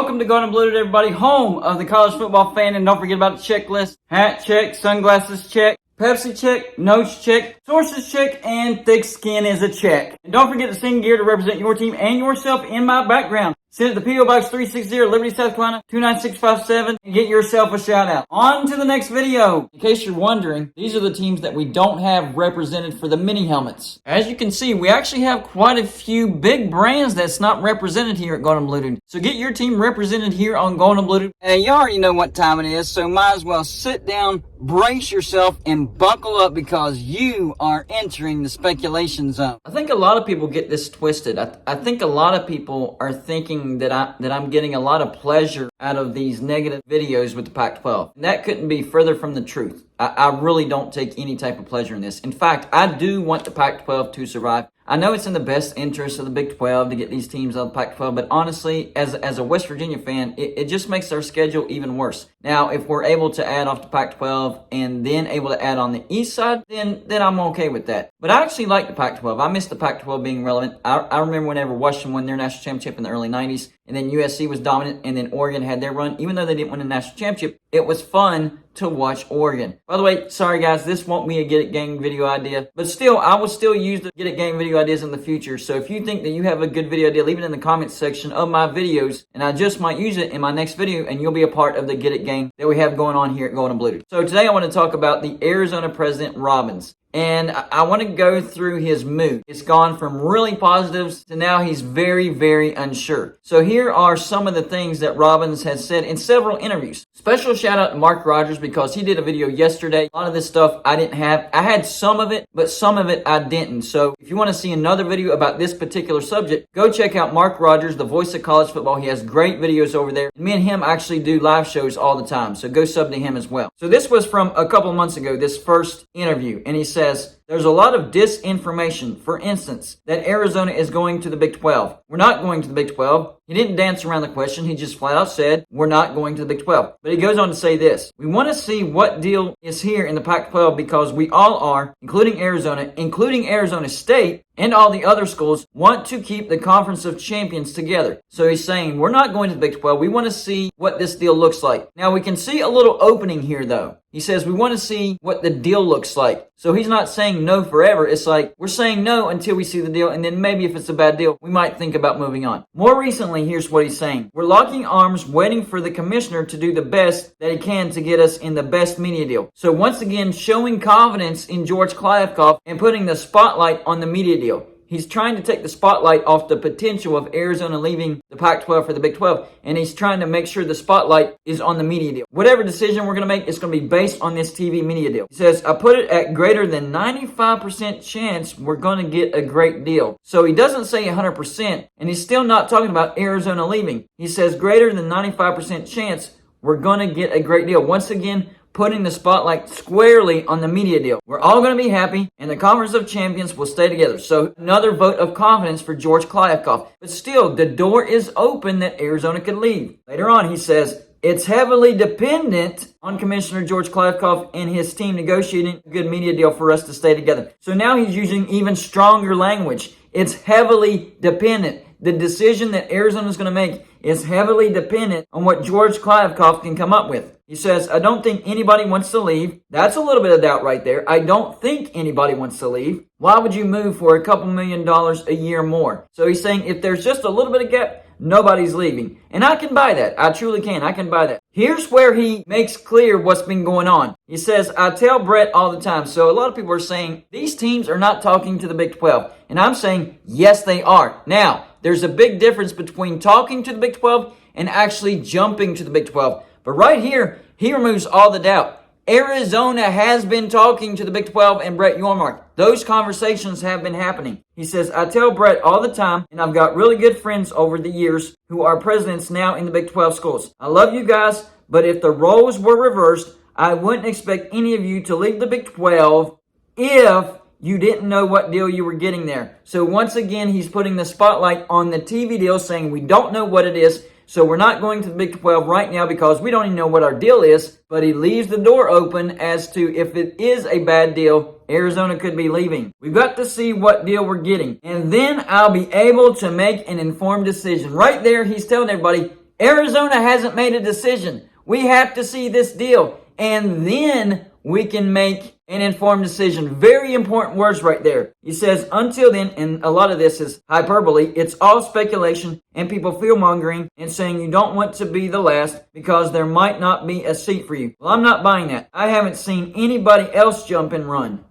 Welcome to Golden Blue, everybody, home of the college football fan. And don't forget about the checklist. Hat check, sunglasses check, Pepsi check, notes check, sources check, and thick skin is a check. And don't forget to sing gear to represent your team and yourself in my background. Send it to P.O. Box 360, Liberty, South Carolina, 29657, and get yourself a shout out. On to the next video. In case you're wondering, these are the teams that we don't have represented for the mini helmets. As you can see, we actually have quite a few big brands that's not represented here at Golden Blue. So get your team represented here on Golden Blue. Hey, you already know what time it is, so might as well sit down, brace yourself, and buckle up because you are entering the speculation zone. I think a lot of people get this twisted. I think a lot of people are thinking that I'm getting a lot of pleasure out of these negative videos with the Pac-12. And that couldn't be further from the truth. I really don't take any type of pleasure in this. In fact, I do want the Pac-12 to survive. I know it's in the best interest of the Big 12 to get these teams out of the Pac-12, but honestly, as a West Virginia fan, it just makes our schedule even worse. Now, if we're able to add off the Pac-12 and then able to add on the east side, then I'm okay with that. But I actually like the Pac-12. I miss the Pac-12 being relevant. I remember whenever Washington won their national championship in the early 90s, and then USC was dominant, and then Oregon had their run. Even though they didn't win a national championship, it was fun to watch Oregon. By the way, sorry guys, this won't be a Get It Gang video idea, but still, I will still use the Get It Gang video ideas in the future. So if you think that you have a good video idea, leave it in the comments section of my videos, and I just might use it in my next video, and you'll be a part of the Get It Gang that we have going on here at Golden Blue. So today I want to talk about the Arizona president, Robbins. And I want to go through his mood. It's gone from really positives to now he's very, very unsure. So here are some of the things that Robbins has said in several interviews. Special shout out to Mark Rogers because he did a video yesterday. A lot of this stuff I didn't have. I had some of it, but some of it I didn't. So if you want to see another video about this particular subject, go check out Mark Rogers, the voice of college football. He has great videos over there. Me and him actually do live shows all the time. So go sub to him as well. So this was from a couple of months ago, this first interview. And he says, there's a lot of disinformation. For instance, that Arizona is going to the Big 12. We're not going to the Big 12. He didn't dance around the question. He just flat out said, we're not going to the Big 12. But he goes on to say this. We want to see what deal is here in the Pac-12 because we all are, including Arizona State, and all the other schools want to keep the Conference of Champions together. So he's saying, we're not going to the Big 12. We want to see what this deal looks like. Now, we can see a little opening here, though. He says, we want to see what the deal looks like. So he's not saying no forever. It's like, we're saying no until we see the deal, and then maybe if it's a bad deal, we might think about moving on. More recently, here's what he's saying. We're locking arms, waiting for the commissioner to do the best that he can to get us in the best media deal. So once again, showing confidence in George Kliavkoff and putting the spotlight on the media deal. He's trying to take the spotlight off the potential of Arizona leaving the Pac-12 for the Big 12, and he's trying to make sure the spotlight is on the media deal. Whatever decision we're going to make, it's going to be based on this TV media deal. He says, I put it at greater than 95% chance we're going to get a great deal. So he doesn't say 100%, and he's still not talking about Arizona leaving. He says greater than 95% chance we're going to get a great deal. Once again, putting the spotlight squarely on the media deal. We're all going to be happy, and the Conference of Champions will stay together. So another vote of confidence for George Kliavkoff. But still, the door is open that Arizona could leave. Later on, he says, it's heavily dependent on Commissioner George Kliavkoff and his team negotiating a good media deal for us to stay together. So now he's using even stronger language. It's heavily dependent. The decision that Arizona is going to make is heavily dependent on what George Kliavkoff can come up with. He says, I don't think anybody wants to leave. That's a little bit of doubt right there. I don't think anybody wants to leave. Why would you move for a couple $1 million a year more? So he's saying if there's just a little bit of gap, nobody's leaving. And I can buy that. I truly can. I can buy that. Here's where he makes clear what's been going on. He says, I tell Brett all the time. So a lot of people are saying these teams are not talking to the Big 12. And I'm saying, yes, they are. Now, there's a big difference between talking to the Big 12 and actually jumping to the Big 12. But right here, he removes all the doubt. Arizona has been talking to the Big 12 and Brett Yormark. Those conversations have been happening. He says, I tell Brett all the time, and I've got really good friends over the years who are presidents now in the Big 12 schools. I love you guys, but if the roles were reversed, I wouldn't expect any of you to leave the Big 12 if you didn't know what deal you were getting there. So once again, he's putting the spotlight on the TV deal, saying we don't know what it is. So we're not going to the Big 12 right now because we don't even know what our deal is. But he leaves the door open as to if it is a bad deal, Arizona could be leaving. We've got to see what deal we're getting. And then I'll be able to make an informed decision. Right there, he's telling everybody, Arizona hasn't made a decision. We have to see this deal, and then we can make an informed decision. Very important words right there. He says, until then, and a lot of this is hyperbole, it's all speculation and people fear-mongering and saying you don't want to be the last because there might not be a seat for you. Well, I'm not buying that. I haven't seen anybody else jump and run.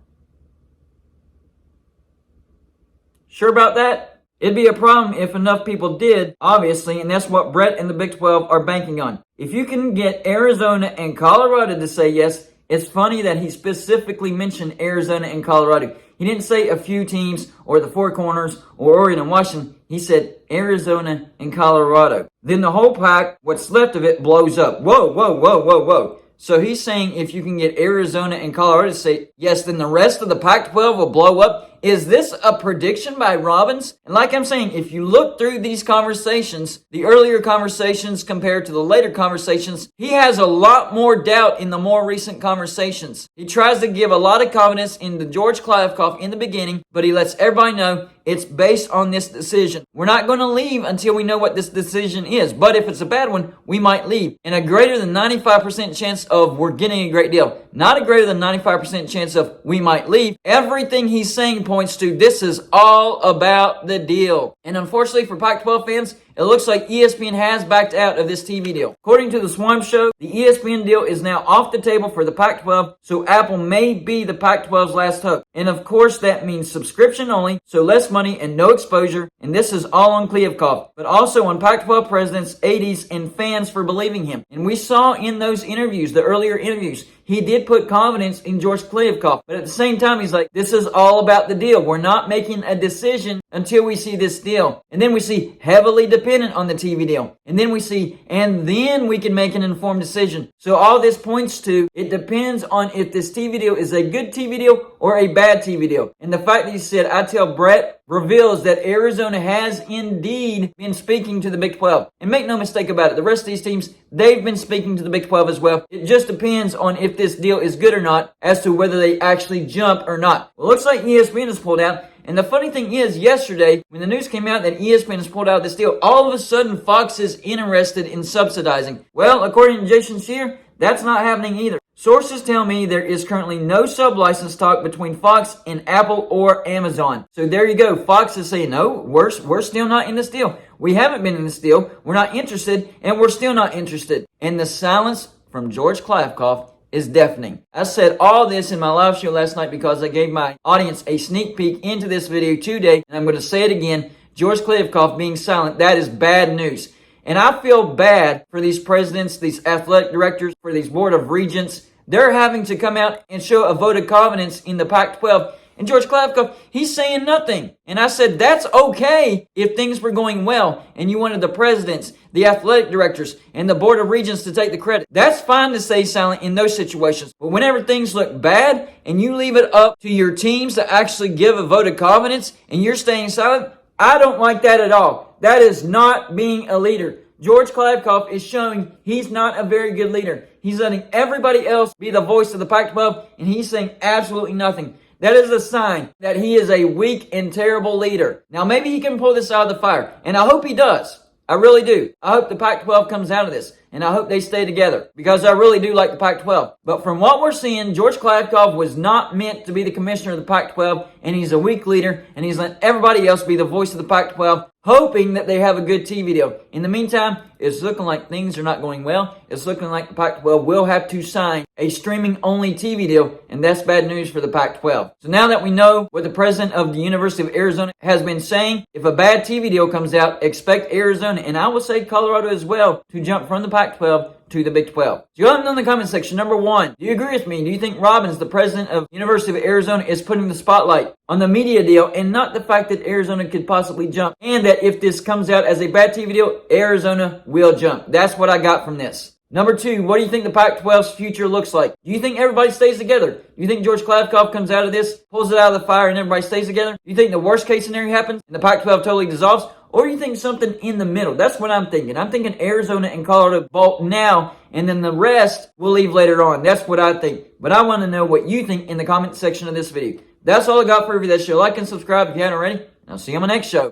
Sure about that? It'd be a problem if enough people did, obviously, and that's what Brett and the Big 12 are banking on. If you can get Arizona and Colorado to say yes, it's funny that he specifically mentioned Arizona and Colorado. He didn't say a few teams or the Four Corners or Oregon and Washington. He said Arizona and Colorado. Then the whole pack, what's left of it, blows up. Whoa, whoa, whoa, whoa, whoa. So he's saying if you can get Arizona and Colorado to say yes, then the rest of the Pac-12 will blow up. Is this a prediction by Robbins? And like I'm saying, if you look through these conversations, the earlier conversations compared to the later conversations, he has a lot more doubt in the more recent conversations. He tries to give a lot of confidence in the George Kliavkoff in the beginning, but he lets everybody know it's based on this decision. We're not going to leave until we know what this decision is. But if it's a bad one, we might leave. And a greater than 95% chance of we're getting a great deal. Not a greater than 95% chance of we might leave. Everything he's saying points to this is all about the deal. And unfortunately for Pac-12 fans, it looks like ESPN has backed out of this TV deal. According to the Swarm Show, the ESPN deal is now off the table for the Pac-12, so Apple may be the Pac-12's last hope. And of course, that means subscription only, so less money and no exposure. And this is all on Kliavkoff, but also on Pac-12 presidents, ADs, and fans for believing him. And we saw in those interviews, the earlier interviews, he did put confidence in George Kliavkoff. But at the same time, he's like, this is all about the deal. We're not making a decision until we see this deal. And then we see heavily dependent on the TV deal. And then we see, and then we can make an informed decision. So all this points to, it depends on if this TV deal is a good TV deal or a bad TV deal. And the fact that he said, I tell Brett, reveals that Arizona has indeed been speaking to the Big 12. And make no mistake about it, the rest of these teams, they've been speaking to the Big 12 as well. It just depends on if this deal is good or not as to whether they actually jump or not. Well, it looks like ESPN has pulled out. And the funny thing is, yesterday, when the news came out that ESPN has pulled out of this deal, all of a sudden Fox is interested in subsidizing. Well, according to Jason Scheer, that's not happening either. Sources tell me there is currently no sub-license talk between Fox and Apple or Amazon. So there you go. Fox is saying, no, we're still not in this deal. We haven't been in this deal. We're not interested, and we're still not interested. And the silence from George Kliavkoff is deafening. I said all this in my live show last night because I gave my audience a sneak peek into this video today, and I'm going to say it again. George Kliavkoff being silent, that is bad news. And I feel bad for these presidents, these athletic directors, for these board of regents. They're having to come out and show a vote of confidence in the Pac-12. And George Kliavkoff, he's saying nothing. And I said, that's okay if things were going well and you wanted the presidents, the athletic directors, and the board of regents to take the credit. That's fine to stay silent in those situations. But whenever things look bad and you leave it up to your teams to actually give a vote of confidence and you're staying silent, I don't like that at all. That is not being a leader. George Kliavkoff is showing he's not a very good leader. He's letting everybody else be the voice of the Pac-12, and he's saying absolutely nothing. That is a sign that he is a weak and terrible leader. Now, maybe he can pull this out of the fire, and I hope he does. I really do. I hope the Pac-12 comes out of this, and I hope they stay together, because I really do like the Pac-12. But from what we're seeing, George Kliavkoff was not meant to be the commissioner of the Pac-12, and he's a weak leader, and he's letting everybody else be the voice of the Pac-12, hoping that they have a good TV deal. In the meantime, it's looking like things are not going well. It's looking like the Pac-12 will have to sign a streaming-only TV deal, and that's bad news for the Pac-12. So now that we know what the president of the University of Arizona has been saying, if a bad TV deal comes out, expect Arizona, and I will say Colorado as well, to jump from the Pac-12 to the Big 12. So you let me know in the comment section. Number one, do you agree with me? Do you think Robbins, the president of University of Arizona, is putting the spotlight on the media deal and not the fact that Arizona could possibly jump, and that if this comes out as a bad TV deal, Arizona will jump? That's what I got from this. Number two, what do you think the Pac-12's future looks like? Do you think everybody stays together? Do you think George Kliavkoff comes out of this, pulls it out of the fire, and everybody stays together? Do you think the worst case scenario happens and the Pac-12 totally dissolves? Or do you think something in the middle? That's what I'm thinking. I'm thinking Arizona and Colorado vault now, and then the rest will leave later on. That's what I think. But I want to know what you think in the comment section of this video. That's all I got for you. That show. Like and subscribe if you haven't already. I'll see you on my next show.